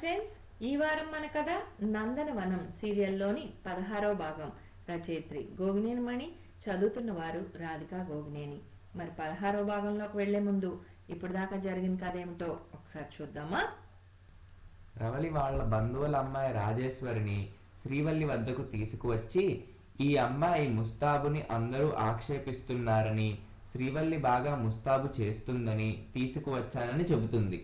Friends, ఈ వారం మన కథ నందనవనం సీరియల్లోని 16వ భాగం. రచయిత్రి గోగినేని మణి, చదువుతున్న వారు రాధికా గోగినేని. మరి 16వ భాగంలోకి వెళ్లే ముందు ఇప్పుడు దాకా జరిగిన కథ ఏమిటో ఒకసారి చూద్దామా. రవలి వాళ్ళ బంధువుల అమ్మాయి రాజేశ్వరిని శ్రీవల్లి వద్దకు తీసుకువచ్చి, ఈ అమ్మాయి ముస్తాబుని అందరూ ఆక్షేపిస్తున్నారని, శ్రీవల్లి బాగా ముస్తాబు చేస్తుందని తీసుకువచ్చానని చెబుతుంది.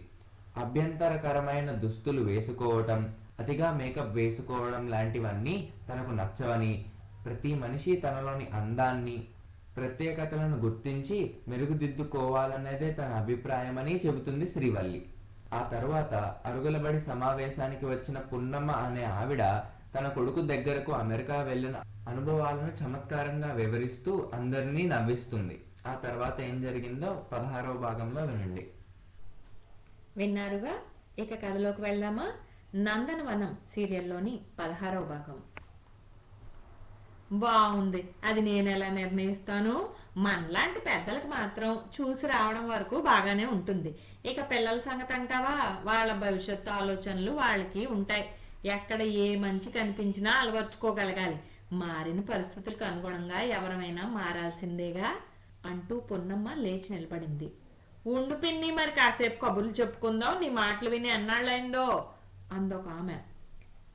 అభ్యంతరకరమైన దుస్తులు వేసుకోవటం, అతిగా మేకప్ వేసుకోవడం లాంటివన్నీ తనకు నచ్చవని, ప్రతి మనిషి తనలోని అందాన్ని, ప్రత్యేకతలను గుర్తించి మెరుగుదిద్దుకోవాలన్నదే తన అభిప్రాయమని చెబుతుంది శ్రీవల్లి. ఆ తరువాత అరుగులబడి సమావేశానికి వచ్చిన పున్నమ్మ అనే ఆవిడ తన కొడుకు దగ్గరకు అమెరికా వెళ్ళిన అనుభవాలను చమత్కారంగా వివరిస్తూ అందరినీ నవ్విస్తుంది. ఆ తర్వాత ఏం జరిగిందో 16వ భాగంలో వినండి. విన్నారుగా, ఇక కథలోకి వెళ్దామా. నందనవనం సీరియల్లోని 16వ భాగం. బాగుంది, అది నేను ఎలా నిర్ణయిస్తాను? మనలాంటి పెద్దలకు మాత్రం చూసి రావడం వరకు బాగానే ఉంటుంది. ఇక పిల్లల సంగతి అంటావా, వాళ్ళ భవిష్యత్తు ఆలోచనలు వాళ్ళకి ఉంటాయి. ఎక్కడ ఏ మంచి కనిపించినా అలవర్చుకోగలగాలి. మారిన పరిస్థితులకు అనుగుణంగా ఎవరమైనా మారాల్సిందేగా అంటూ పున్నమ్మ లేచి నిలబడింది. ఉండు పిన్ని, మరి కాసేపు కబుర్లు చెప్పుకుందాం, నీ మాటలు విని ఎన్నాళ్ళైందో అందొక ఆమె.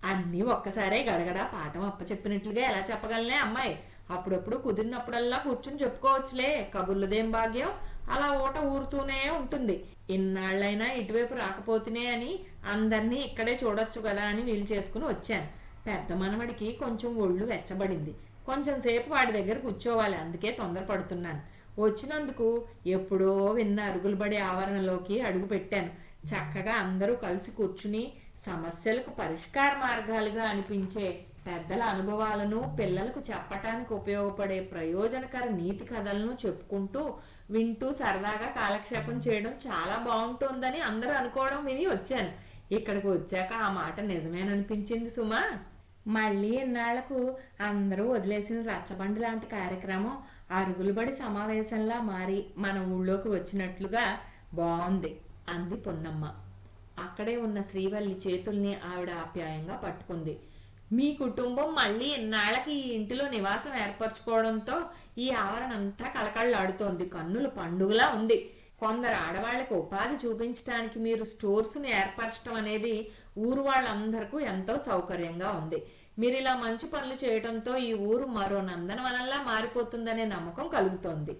అన్నీ ఒక్కసారే గడగడ పాఠం అప్పచెప్పినట్లుగా ఎలా చెప్పగలనే అమ్మాయి? అప్పుడప్పుడు కుదిరినప్పుడల్లా కూర్చుని చెప్పుకోవచ్చులే, కబుర్లదేం భాగ్యం, అలా ఊట ఊరుతూనే ఉంటుంది. ఇన్నాళ్ళైనా ఇటువైపు రాకపోతేనే అని అందరినీ ఇక్కడే చూడొచ్చు కదా అని వీలు చేసుకుని వచ్చాను. పెద్ద మనవడికి కొంచెం ఒళ్ళు వెచ్చబడింది, కొంచెం సేపు వాడి దగ్గర కూర్చోవాలి, అందుకే తొందరపడుతున్నాను. వచ్చినందుకు ఎప్పుడో విన్న అరుగులబడి ఆవరణలోకి అడుగు పెట్టాను. చక్కగా అందరూ కలిసి కూర్చుని సమస్యలకు పరిష్కార మార్గాలుగా అనిపించే పెద్దల అనుభవాలను, పిల్లలకు చెప్పటానికి ఉపయోగపడే ప్రయోజనకర నీతి కథలను చెప్పుకుంటూ వింటూ సరదాగా కాలక్షేపం చేయడం చాలా బాగుంటుందని అందరూ అనుకోవడం విని వచ్చాను. ఇక్కడికి వచ్చాక ఆ మాట నిజమేననిపించింది సుమా. మళ్ళీ ఇన్నాళ్లకు అందరూ వదిలేసిన రచ్చబండి లాంటి కార్యక్రమం అరుగులబడి సమావేశంలా మారి మన ఊళ్ళోకి వచ్చినట్లుగా బాగుంది అంది పున్నమ్మ. అక్కడే ఉన్న శ్రీవల్లి చేతుల్ని ఆవిడ ఆప్యాయంగా పట్టుకుంది. మీ కుటుంబం మళ్ళీ ఇన్నాళ్లకి ఈ ఇంటిలో నివాసం ఏర్పరచుకోవడంతో ఈ ఆవరణ అంతా కళకళలాడుతోంది, కన్నుల పండుగలా ఉంది. కొందరు ఆడవాళ్లకు ఉపాధి చూపించడానికి మీరు స్టోర్స్ను ఏర్పరచడం అనేది ఊరు వాళ్ళందరికీ ఎంతో సౌకర్యంగా ఉంది. మీరు ఇలా మంచి పనులు చేయడంతో ఈ ఊరు మరో నందనవనంలా మారిపోతుందనే నమ్మకం కలుగుతోంది.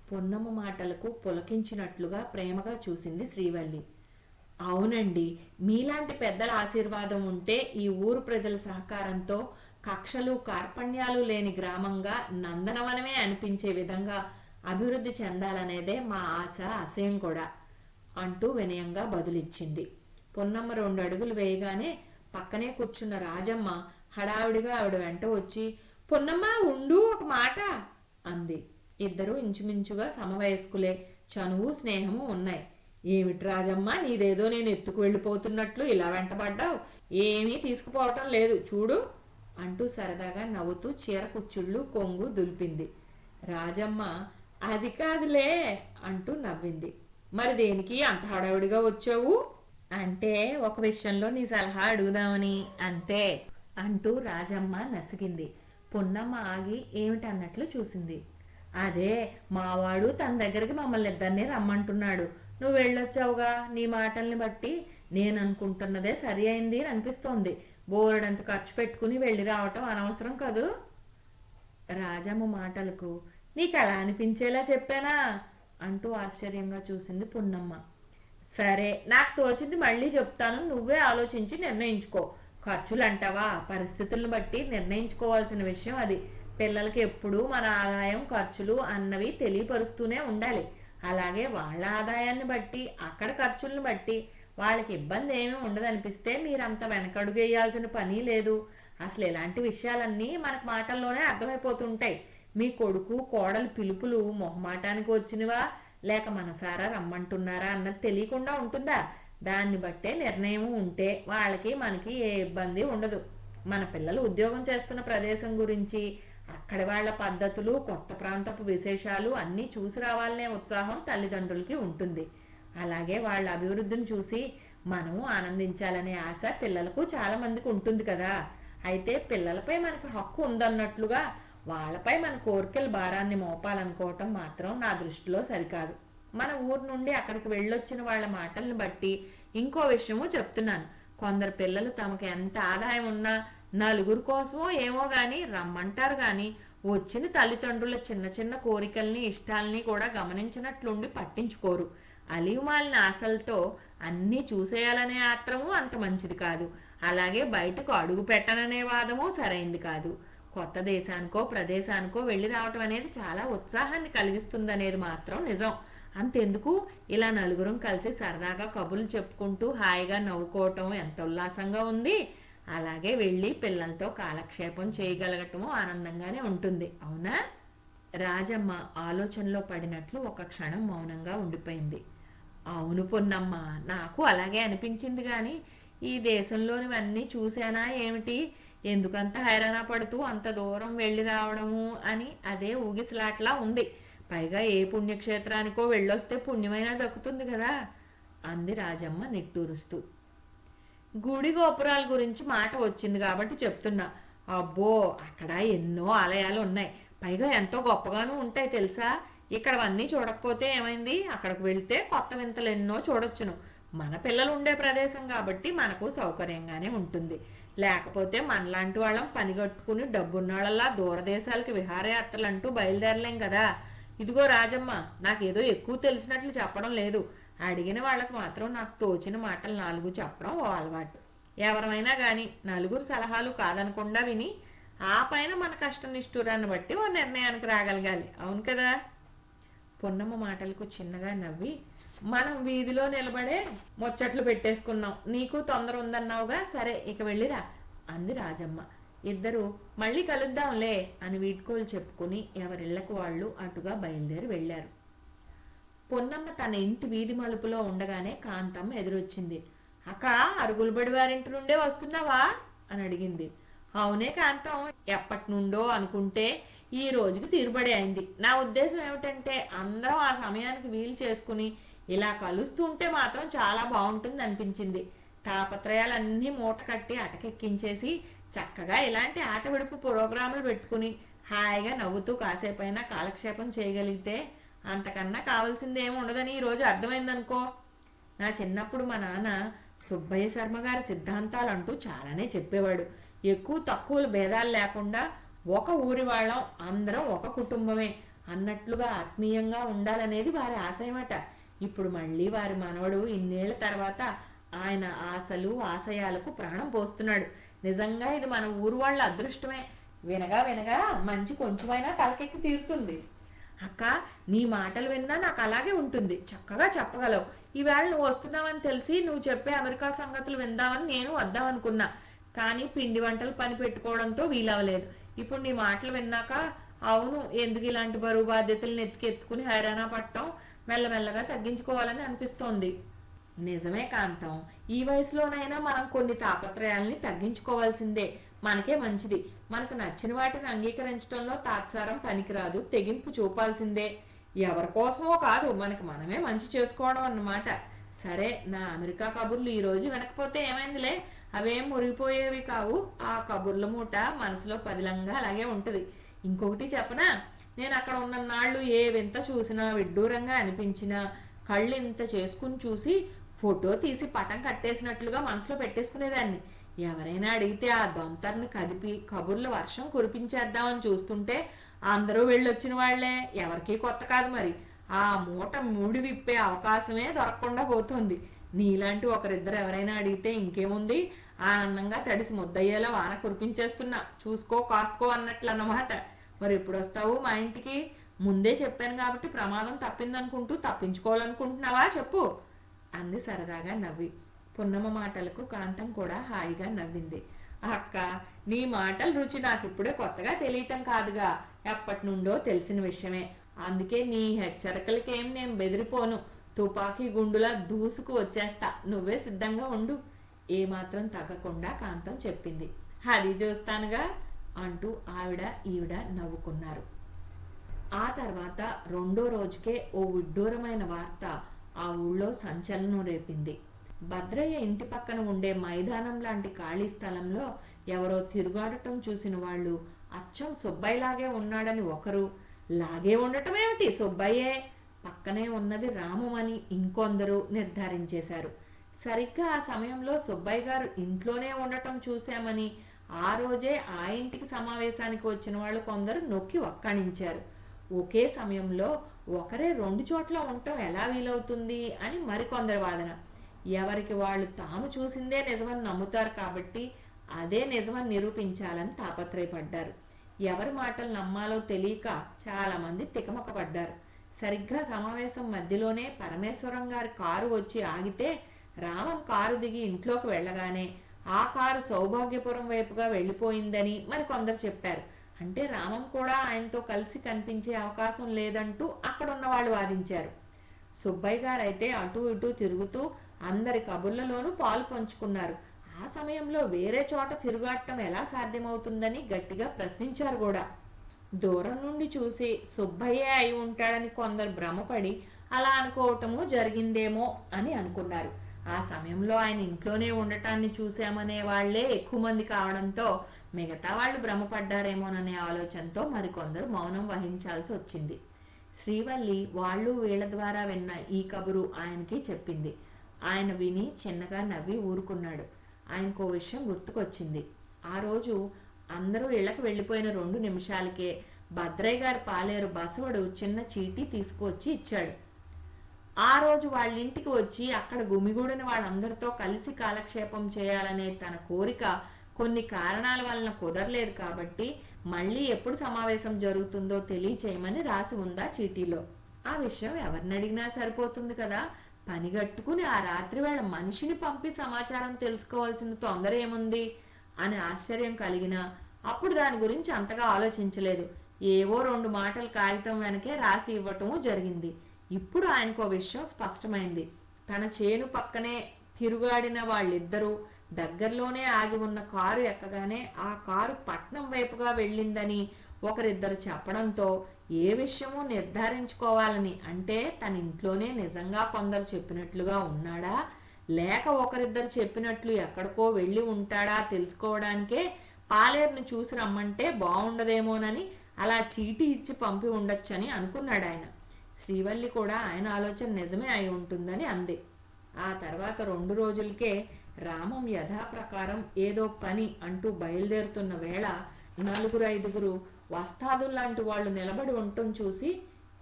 పున్నమ్మ మాటలకు పులకించినట్లుగా ప్రేమగా చూసింది శ్రీవల్లి. అవునండి, మీలాంటి పెద్దల ఆశీర్వాదం ఉంటే ఈ ఊరు ప్రజల సహకారంతో కక్షలు కార్పణ్యాలు లేని గ్రామంగా నందనవనమే అనిపించే విధంగా అభివృద్ధి చెందాలనేదే మా ఆశ, ఆశయం కూడా అంటూ వినయంగా బదులిచ్చింది. పున్నమ్మ 2 అడుగులు వేయగానే పక్కనే కూర్చున్న రాజమ్మ హడావిడిగా ఆవిడ వెంట వచ్చి, పున్నమ్మ ఉండు, ఒక మాట అంది. ఇద్దరు ఇంచుమించుగా సమవయస్కులే, చనువు స్నేహము ఉన్నాయి. ఏమిటి రాజమ్మ, నీదేదో నేను ఎత్తుకు వెళ్ళిపోతున్నట్లు ఇలా వెంటబడ్డావు? ఏమీ తీసుకుపోవటం లేదు చూడు అంటూ సరదాగా నవ్వుతూ చీర కుచ్చుళ్ళు కొంగు దులిపింది. రాజమ్మ అది కాదులే అంటూ నవ్వింది. మరి దేనికి అంత హడావిడిగా వచ్చావు? అంటే ఒక విషయంలో నీ సలహా అడుగుదామని అంతే అంటూ రాజమ్మ నసిగింది. పున్నమ్మ ఆగి ఏమిటన్నట్లు చూసింది. అదే, మావాడు తన దగ్గరికి మమ్మల్ని ఇద్దరిని రమ్మంటున్నాడు. నువ్వు వెళ్ళొచ్చావుగా, నీ మాటల్ని బట్టి నేను అనుకుంటున్నదే సరి అయింది అని అనిపిస్తోంది. బోరెడంత ఖర్చు పెట్టుకుని వెళ్ళి రావటం అనవసరం కదూ? రాజమ్మ మాటలకు నీకు అలా అనిపించేలా చెప్పానా అంటూ ఆశ్చర్యంగా చూసింది పున్నమ్మ. సరే, నాకు తోచింది మళ్ళీ చెప్తాను, నువ్వే ఆలోచించి నిర్ణయించుకో. ఖర్చులు అంటావా, పరిస్థితులను బట్టి నిర్ణయించుకోవాల్సిన విషయం అది. పిల్లలకి ఎప్పుడూ మన ఆదాయం ఖర్చులు అన్నవి తెలియపరుస్తూనే ఉండాలి. అలాగే వాళ్ళ ఆదాయాన్ని బట్టి అక్కడ ఖర్చులను బట్టి వాళ్ళకి ఇబ్బంది ఏమీ ఉండదనిపిస్తే మీరంత వెనకడుగు వేయాల్సిన పని లేదు. అసలు ఇలాంటి విషయాలన్నీ మనకు మాటల్లోనే అర్థమైపోతుంటాయి. మీ కొడుకు కోడలు పిలుపులు మొహమాటానికి వచ్చినవా లేక మనసారా రమ్మంటున్నారా అన్నది తెలియకుండా ఉంటుందా? దాన్ని బట్టే నిర్ణయం ఉంటే వాళ్ళకి మనకి ఏ ఇబ్బంది ఉండదు. మన పిల్లలు ఉద్యోగం చేస్తున్న ప్రదేశం గురించి, అక్కడి వాళ్ళ పద్ధతులు, కొత్త ప్రాంతపు విశేషాలు అన్నీ చూసి రావాలనే ఉత్సాహం తల్లిదండ్రులకి ఉంటుంది. అలాగే వాళ్ళ అభివృద్ధిని చూసి మనము ఆనందించాలనే ఆశ పిల్లలకు చాలా మందికి ఉంటుంది కదా. అయితే పిల్లలపై మనకు హక్కు ఉందన్నట్లుగా వాళ్ళపై మన కోరికల భారాన్ని మోపాలనుకోవటం మాత్రం నా దృష్టిలో సరికాదు. మన ఊరు నుండి అక్కడికి వెళ్ళొచ్చిన వాళ్ళ మాటల్ని బట్టి ఇంకో విషయము చెప్తున్నాను. కొందరు పిల్లలు తమకు ఎంత ఆదాయం ఉన్నా నలుగురు కోసమో ఏమో గాని రమ్మంటారు గాని వచ్చిన తల్లిదండ్రుల చిన్న చిన్న కోరికల్ని ఇష్టాల్ని కూడా గమనించినట్లుండి పట్టించుకోరు. అలిమాలిన ఆశలతో అన్నీ చూసేయాలనే ఆత్రము అంత మంచిది కాదు. అలాగే బయటకు అడుగు పెట్టననే వాదము సరైంది కాదు. కొత్త దేశానికో ప్రదేశానికో వెళ్ళి రావటం అనేది చాలా ఉత్సాహాన్ని కలిగిస్తుందనేది మాత్రం నిజం. అంతెందుకు, ఇలా నలుగురం కలిసి సరదాగా కబుర్లు చెప్పుకుంటూ హాయిగా నవ్వుకోవటం ఎంత ఉల్లాసంగా ఉంది. అలాగే వెళ్ళి పిల్లలతో కాలక్షేపం చేయగలగటము ఆనందంగానే ఉంటుంది, అవునా? రాజమ్మ ఆలోచనలో పడినట్లు ఒక క్షణం మౌనంగా ఉండిపోయింది. అవును పొన్నమ్మ, నాకు అలాగే అనిపించింది గాని ఈ దేశంలోనివన్నీ చూశానా ఏమిటి, ఎందుకంత హైరాణ పడుతూ అంత దూరం వెళ్ళి రావడము అని అదే ఊగిసలాట్లా ఉంది. పైగా ఏ పుణ్యక్షేత్రానికో వెళ్ళొస్తే పుణ్యమైనా దక్కుతుంది కదా అంది రాజమ్మ నిట్టూరుస్తూ. గుడి గోపురాల గురించి మాట వచ్చింది కాబట్టి చెప్తున్నా. అబ్బో, అక్కడ ఎన్నో ఆలయాలు ఉన్నాయి, పైగా ఎంతో గొప్పగానూ ఉంటాయి తెలుసా. ఇక్కడవన్నీ చూడకపోతే ఏమైంది, అక్కడికి వెళ్తే కొత్త వింతలు ఎన్నో చూడొచ్చును. మన పిల్లలు ఉండే ప్రదేశం కాబట్టి మనకు సౌకర్యంగానే ఉంటుంది. లేకపోతే మనలాంటి వాళ్ళం పనిగట్టుకుని డబ్బున్నాళ్ళలా దూరదేశాలకి విహారయాత్రలు అంటూ బయలుదేరలేం కదా. ఇదిగో రాజమ్మ, నాకేదో ఎక్కువ తెలిసినట్లు చెప్పడం లేదు. అడిగిన వాళ్ళకు మాత్రం నాకు తోచిన మాటలు 4 చెప్పడం ఓ అలవాటు. ఎవరమైనా గాని నలుగురు సలహాలు కాదనకుండా విని ఆ పైన మన కష్ట నిష్ఠూరాన్ని బట్టి ఓ నిర్ణయానికి రాగలగాలి, అవును కదా. పొన్నమ్మ మాటలకు చిన్నగా నవ్వి, మనం వీధిలో నిలబడే ముచ్చట్లు పెట్టేసుకున్నాం, నీకు తొందర ఉందన్నావుగా, సరే ఇక వెళ్ళిరా అంది రాజమ్మ. ఇద్దరు మళ్ళీ కలుద్దాంలే అని వీడ్కోలు చెప్పుకుని ఎవరిళ్లకు వాళ్ళు అటుగా బయలుదేరి వెళ్లారు. పొన్నమ్మ తన ఇంటి వీధి మలుపులో ఉండగానే కాంతమ్మ ఎదురొచ్చింది. అక్క, అరుగులబడి వారింటి నుండే వస్తున్నావా అని అడిగింది. అవునే కాంతం, ఎప్పటి నుండో అనుకుంటే ఈ రోజుకి తీరుబడి అయింది. నా ఉద్దేశం ఏమిటంటే అందరం ఆ సమయానికి వీలు చేసుకుని ఇలా కలుస్తుంటే మాత్రం చాలా బాగుంటుంది అనిపించింది. తాపత్రయాలన్నీ మూట కట్టి అటకెక్కించేసి చక్కగా ఇలాంటి ఆట విడుపు ప్రోగ్రాములు పెట్టుకుని హాయిగా నవ్వుతూ కాసేపైనా కాలక్షేపం చేయగలిగితే అంతకన్నా కావాల్సింది ఏమి ఉండదని ఈరోజు అర్థమైందనుకో. నా చిన్నప్పుడు మా నాన్న సుబ్బయ్య శర్మ గారి సిద్ధాంతాలు అంటూ చాలానే చెప్పేవాడు. ఎక్కువ తక్కువలు భేదాలు లేకుండా ఒక ఊరి వాళ్ళం, అందరం ఒక కుటుంబమే అన్నట్లుగా ఆత్మీయంగా ఉండాలనేది వారి ఆశయమట. ఇప్పుడు మళ్ళీ వారి మనవడు ఇన్నేళ్ల తర్వాత ఆయన ఆశలు ఆశయాలకు ప్రాణం పోస్తున్నాడు. నిజంగా ఇది మన ఊరు వాళ్ళ అదృష్టమే. వినగా వినగా మంచి కొంచెమైనా తలకెక్కి తీరుతుంది. అక్క, నీ మాటలు విన్నా నాకు అలాగే ఉంటుంది, చక్కగా చెప్పగలవు. ఈవేళ నువ్వు వస్తున్నావని తెలిసి నువ్వు చెప్పే అమెరికా సంగతులు విందామని నేను వద్దామనుకున్నా, కానీ పిండి వంటలు పని పెట్టుకోవడంతో వీలవలేదు. ఇప్పుడు నీ మాటలు విన్నాక అవును, ఎందుకు ఇలాంటి బరువు బాధ్యతలను ఎత్తుకుని హైరాణ పట్టడం మెల్లమెల్లగా తగ్గించుకోవాలని అనిపిస్తోంది. నిజమే కాంతం, ఈ వయసులోనైనా మనం కొన్ని తాపత్రయాల్ని తగ్గించుకోవాల్సిందే, మనకే మంచిది. మనకు నచ్చిన వాటిని అంగీకరించడంలో తాత్సారం పనికిరాదు, తెగింపు చూపాల్సిందే. ఎవరి కోసమో కాదు, మనకి మనమే మంచి చేసుకోవడం అన్నమాట. సరే, నా అమెరికా కబుర్లు ఈ రోజు వినకపోతే ఏమైందిలే, అవేం మురిగిపోయేవి కావు. ఆ కబుర్ల మూట మనసులో పదిలంగా అలాగే ఉంటది. ఇంకొకటి చెప్పనా, నేను అక్కడ ఉన్న నాళ్ళు ఏ వింత చూసినా, విడ్డూరంగా అనిపించినా, కళ్ళు ఇంత చేసుకుని చూసి ఫోటో తీసి పటం కట్టేసినట్లుగా మనసులో పెట్టేసుకునేదాన్ని. ఎవరైనా అడిగితే ఆ దొంతర్ని కదిపి కబుర్ల వర్షం కురిపించేద్దామని చూస్తుంటే అందరూ వెళ్ళొచ్చిన వాళ్లే, ఎవరికీ కొత్త కాదు. మరి ఆ మూట మూడి విప్పే అవకాశమే దొరకకుండా పోతుంది. నీలాంటి ఒకరిద్దరు ఎవరైనా అడిగితే ఇంకేముంది, ఆనందంగా తడిసి ముద్దయ్యేలా వాన కురిపించేస్తున్నా, చూసుకో కాసుకో అన్నట్లు అన్నమాట. మరి ఎప్పుడు వస్తావు మా ఇంటికి? ముందే చెప్పాను కాబట్టి ప్రమాదం తప్పిందనుకుంటూ తప్పించుకోవాలనుకుంటున్నావా చెప్పు అంది సరదాగా నవ్వి. పున్నమ్మ మాటలకు కాంతం కూడా హాయిగా నవ్వింది. అక్క, నీ మాటల రుచి నాకు ఇప్పుడే కొత్తగా తెలియటం కాదుగా, ఎప్పటి నుండో తెలిసిన విషయమే. అందుకే నీ హెచ్చరికలకేం నేను బెదిరిపోను, తుపాకీ గుండులా దూసుకు వచ్చేస్తా, నువ్వే సిద్ధంగా ఉండు ఏమాత్రం తగ్గకుండా కాంతం చెప్పింది. అది చూస్తానుగా అంటూ ఆవిడ ఈవిడ నవ్వుకున్నారు. ఆ తర్వాత 2వ రోజుకే ఓ విడ్డూరమైన వార్త ఆ ఊళ్ళో సంచలనం రేపింది. భద్రయ్య ఇంటి పక్కన ఉండే మైదానం లాంటి ఖాళీ స్థలంలో ఎవరో తిరుగాడటం చూసిన వాళ్ళు అచ్చం సుబ్బయ్యలాగే ఉన్నాడని ఒకరు, లాగే ఉండటం ఏమిటి సుబ్బయ్యే, పక్కనే ఉన్నది రామం అని ఇంకొందరు నిర్ధారించేశారు. సరిగ్గా ఆ సమయంలో సుబ్బయ్య గారు ఇంట్లోనే ఉండటం చూశామని ఆ రోజే ఆ ఇంటికి సమావేశానికి వచ్చిన వాళ్ళు కొందరు నొక్కి వక్కాణించారు. ఒకే సమయంలో ఒకరే రెండు చోట్ల ఉండటం ఎలా వీలవుతుంది అని మరికొందరు వాదన. ఎవరికి వాళ్ళు తాము చూసిందే నిజమని నమ్ముతారు కాబట్టి అదే నిజమని నిరూపించాలని తాపత్రయపడ్డారు. ఎవరి మాటలు నమ్మాలో తెలియక చాలా మంది తికమకపడ్డారు. సరిగ్గా సమావేశం మధ్యలోనే పరమేశ్వరం గారి కారు వచ్చి ఆగితే రామం కారు దిగి ఇంట్లోకి వెళ్ళగానే ఆ కారు సౌభాగ్యపురం వైపుగా వెళ్ళిపోయిందని మరి కొందరు చెప్పారు. అంటే రామం కూడా ఆయనతో కలిసి కనిపించే అవకాశం లేదంటూ అక్కడున్న వాళ్ళు వాదించారు. సుబ్బయ్య గారు అయితే అటు ఇటు తిరుగుతూ అందరి కబుర్లలోనూ పాలు పంచుకున్నారు. ఆ సమయంలో వేరే చోట తిరుగాటం ఎలా సాధ్యమవుతుందని గట్టిగా ప్రశ్నించారు కూడా. దూరం నుండి చూసి సుబ్బయ్యే అయి ఉంటాడని కొందరు భ్రమపడి అలా అనుకోవటము జరిగిందేమో అని అనుకున్నారు. ఆ సమయంలో ఆయన ఇంట్లోనే ఉండటాన్ని చూశామనే వాళ్లే ఎక్కువ మంది కావడంతో మిగతా వాళ్ళు భ్రమపడ్డారేమోననే ఆలోచనతో మరికొందరు మౌనం వహించాల్సి వచ్చింది. శ్రీవల్లి వాళ్ళు వీళ్ళ ద్వారా విన్న ఈ కబురు ఆయనకి చెప్పింది. ఆయన విని చిన్నగా నవ్వి ఊరుకున్నాడు. ఆయనకో విషయం గుర్తుకొచ్చింది. ఆ రోజు అందరూ ఇళ్లకు వెళ్ళిపోయిన 2 నిమిషాలకే భద్రయ్య గారి పాలేరు బసవడు చిన్న చీటీ తీసుకువచ్చి ఇచ్చాడు. ఆ రోజు వాళ్ళ ఇంటికి వచ్చి అక్కడ గుమిగూడిన వాళ్ళందరితో కలిసి కాలక్షేపం చేయాలనే తన కోరిక కొన్ని కారణాల వలన కుదరలేదు కాబట్టి మళ్ళీ ఎప్పుడు సమావేశం జరుగుతుందో తెలియచేయమని రాసి ఉందా చీటీలో. ఆ విషయం ఎవరిని అడిగినా సరిపోతుంది కదా, పనిగట్టుకుని ఆ రాత్రి వేళ మనిషిని పంపి సమాచారం తెలుసుకోవాల్సిన తొందర ఏముంది అని ఆశ్చర్యం కలిగినా అప్పుడు దాని గురించి అంతగా ఆలోచించలేదు. ఏవో 2 మాటలు కాగితం వెనకే రాసి ఇవ్వటము జరిగింది. ఇప్పుడు ఆయనకో విషయం స్పష్టమైంది. తన చేను పక్కనే తిరుగాడిన వాళ్ళిద్దరూ దగ్గరలోనే ఆగి ఉన్న కారు ఎక్కగానే ఆ కారు పట్నం వైపుగా వెళ్ళిందని ఒకరిద్దరు చెప్పడంతో ఏ విషయమో నిర్ధారించుకోవాలని, అంటే తన ఇంట్లోనే నిజంగా కొందరు చెప్పినట్లుగా ఉన్నాడా లేక ఒకరిద్దరు చెప్పినట్లు ఎక్కడికో వెళ్ళి ఉంటాడా తెలుసుకోవడానికే పాలేరుని చూసి రమ్మంటే బాగుండదేమోనని అలా చీటీ ఇచ్చి పంపి ఉండొచ్చని అనుకున్నాడు ఆయన. శ్రీవల్లి కూడా ఆయన ఆలోచన నిజమే అయి ఉంటుందని అంది. ఆ తర్వాత 2 రోజులకే రామం యథాప్రకారం ఏదో పని అంటూ బయలుదేరుతున్న వేళ 4-5 వస్తాదుల్లాంటి వాళ్ళు నిలబడి ఉండటం చూసి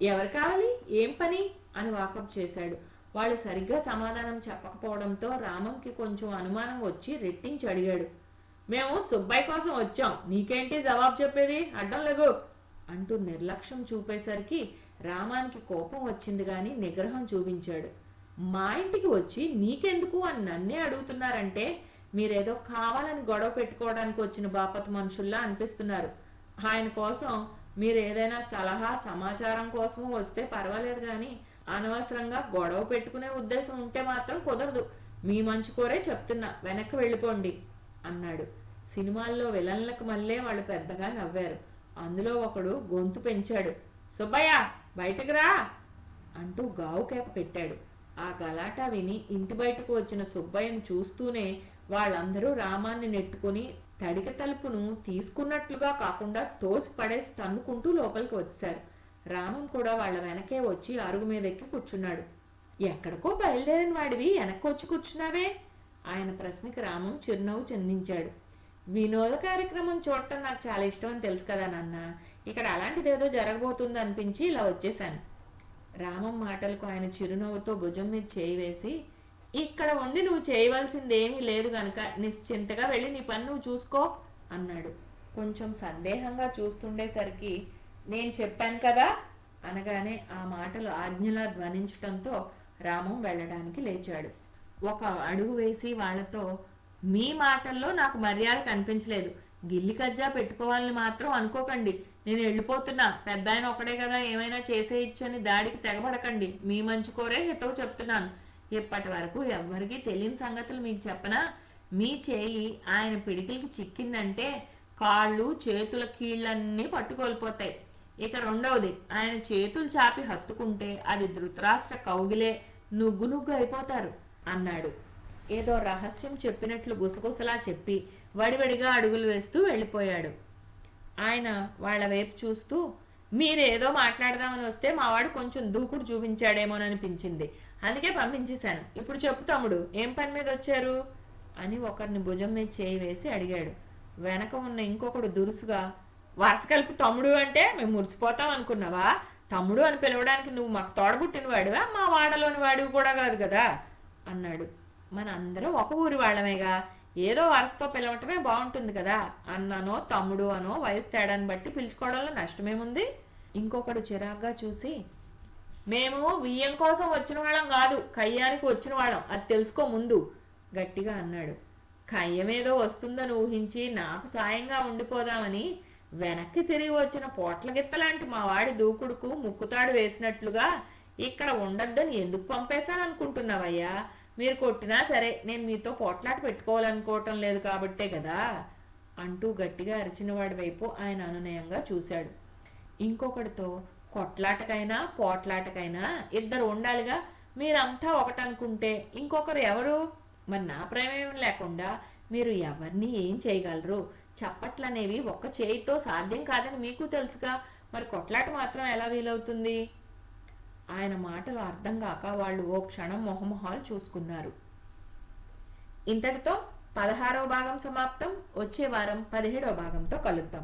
ఎవరు కావాలి ఏం పని అని వాకప్ చేశాడు. వాళ్ళు సరిగ్గా సమాధానం చెప్పకపోవడంతో రామంకి కొంచెం అనుమానం వచ్చి రెట్టించి అడిగాడు. మేము సుబ్బయ్య కోసం వచ్చాం, నీకేంటి జవాబు చెప్పేది, అడ్డం లేగు అంటూ నిర్లక్ష్యం చూపేసరికి రామానికి కోపం వచ్చింది గాని నిగ్రహం చూపించాడు. మా ఇంటికి వచ్చి నీకెందుకు అని నన్నే అడుగుతున్నారంటే మీరేదో కావాలని గొడవ పెట్టుకోవడానికి వచ్చిన బాపత్ మనుషుల్లా అనిపిస్తున్నారు. ఆయన కోసం మీరు ఏదైనా సలహా సమాచారం కోసం వస్తే పర్వాలేదు కానీ అనవసరంగా గొడవ పెట్టుకునే ఉద్దేశం ఉంటే మాత్రం కుదరదు. మీ మంచి కోరే చెప్తున్నా, వెనక్కి వెళ్ళిపోండి అన్నాడు. సినిమాల్లో విలన్లకు మళ్ళీ వాళ్ళు పెద్దగా నవ్వారు. అందులో ఒకడు గొంతు పెంచాడు. సుబ్బయ్య బయటకు రా అంటూ గావు కేక పెట్టాడు. ఆ గలాటా విని ఇంటి బయటకు వచ్చిన సుబ్బయ్యను చూస్తూనే వాళ్ళందరూ రామాన్ని నెట్టుకుని తడిక తలుపును తీసుకున్నట్లుగా కాకుండా తోసి పడేసి తన్నుకుంటూ లోపలికి వచ్చారు. రామం కూడా వాళ్ళ వెనకే వచ్చి అరుగు మీద ఎక్కి కూర్చున్నాడు. ఎక్కడికో బయలుదేరిన వాడివి వెనక్కి వచ్చి కూర్చున్నావే ఆయన ప్రశ్నకి రామం చిరునవ్వు చెందించాడు. వినోద కార్యక్రమం చూడటం నాకు చాలా ఇష్టం అని తెలుసు కదా నాన్న, ఇక్కడ అలాంటిదేదో జరగబోతుంది అనిపించి ఇలా వచ్చేశాను. రామం మాటలకు ఆయన చిరునవ్వుతో భుజం మీద చేయి వేసి, ఇక్కడ ఉండి నువ్వు చేయవలసింది ఏమీ లేదు గనక నిశ్చింతగా వెళ్ళి నీ పని నువ్వు చూసుకో అన్నాడు. కొంచెం సందేహంగా చూస్తుండేసరికి నేను చెప్పాను కదా అనగానే ఆ మాటలు ఆజ్ఞలా ధ్వనించటంతో రామం వెళ్ళడానికి లేచాడు. ఒక అడుగు వేసి వాళ్లతో, మీ మాటల్లో నాకు మర్యాద కనిపించలేదు, గిల్లి కజ్జా పెట్టుకోవాలని మాత్రం అనుకోకండి, నేను వెళ్ళిపోతున్నా, పెద్ద ఆయన ఒకడే కదా ఏమైనా చేసేయచ్చని దాడికి తెగబడకండి, మీ మంచి కోరే హితవు చెప్తున్నాను. ఇప్పటి వరకు ఎవ్వరికీ తెలియని సంగతులు మీకు చెప్పనా, మీ చేయి ఆయన పిడికిలకి చిక్కిందంటే కాళ్ళు చేతుల కీళ్ళన్నీ పట్టుకోల్పోతాయి. ఇక రెండవది, ఆయన చేతులు చాపి హత్తుకుంటే అది ధృతరాష్ట్ర కౌగిలే నుగ్గు నుగ్గు అయిపోతారు అన్నాడు. ఏదో రహస్యం చెప్పినట్లు గుసగుసలా చెప్పి వడివడిగా అడుగులు వేస్తూ వెళ్ళిపోయాడు. ఆయన వాళ్ళ వైపు చూస్తూ, మీరేదో మాట్లాడదామని వస్తే మావాడు కొంచెం దూకుడు చూపించాడేమోననిపించింది, అందుకే పంపించేశాను. ఇప్పుడు చెప్పు తమ్ముడు, ఏం పని మీద వచ్చారు అని ఒకరిని భుజం మీద చేయి వేసి అడిగాడు. వెనక ఉన్న ఇంకొకడు దురుసుగా, వరుస కలిపి తమ్ముడు అంటే మేము మురిసిపోతాం అనుకున్నావా? తమ్ముడు అని పిలవడానికి నువ్వు మాకు తోడబుట్టిన వాడివా, మా వాడలోని వాడివి కూడా కాదు కదా అన్నాడు. మన అందరం ఒక ఊరి వాళ్ళమేగా, ఏదో వరుసతో పిలవటమే బాగుంటుంది కదా. అన్ననో తమ్ముడు అనో వయసు తేడాన్ని బట్టి పిలుచుకోవడంలో నష్టమేముంది? ఇంకొకడు చిరాగ్గా చూసి, మేము వియ్యం కోసం వచ్చిన వాళ్ళం కాదు, కయ్యానికి వచ్చిన వాళ్ళం, అది తెలుసుకో ముందు గట్టిగా అన్నాడు. కయ్యమేదో వస్తుందని ఊహించి నాకు సాయంగా ఉండిపోదామని వెనక్కి తిరిగి వచ్చిన పోట్ల గిత్తలాంటి మా వాడి దూకుడుకు ముక్కుతాడు వేసినట్లుగా ఇక్కడ ఉండొద్దని ఎందుకు పంపేశాననుకుంటున్నావయ్యా? మీరు కొట్టినా సరే నేను మీతో పోట్లాట పెట్టుకోవాలనుకోవటం లేదు కాబట్టే కదా అంటూ గట్టిగా అరిచిన వాడి వైపు ఆయన అనునయంగా చూశాడు. ఇంకొకడితో, కొట్లాటకైనా పోట్లాటకైనా ఇద్దరు ఉండాలిగా, మీరంతా ఒకటనుకుంటే ఇంకొకరు ఎవరు? మరి నా ప్రమేయం లేకుండా మీరు ఎవరిని ఏం చేయగలరు? చప్పట్లనేవి ఒక్క చేయితో సాధ్యం కాదని మీకు తెలుసుగా, మరి కొట్లాట మాత్రం ఎలా వీలవుతుంది? ఆయన మాటలు అర్థం కాక వాళ్ళు ఓ క్షణం మొహమొహాలు చూసుకున్నారు. ఇంతటితో 16వ భాగం సమాప్తం. వచ్చే వారం 17వ భాగంతో కలుద్దాం.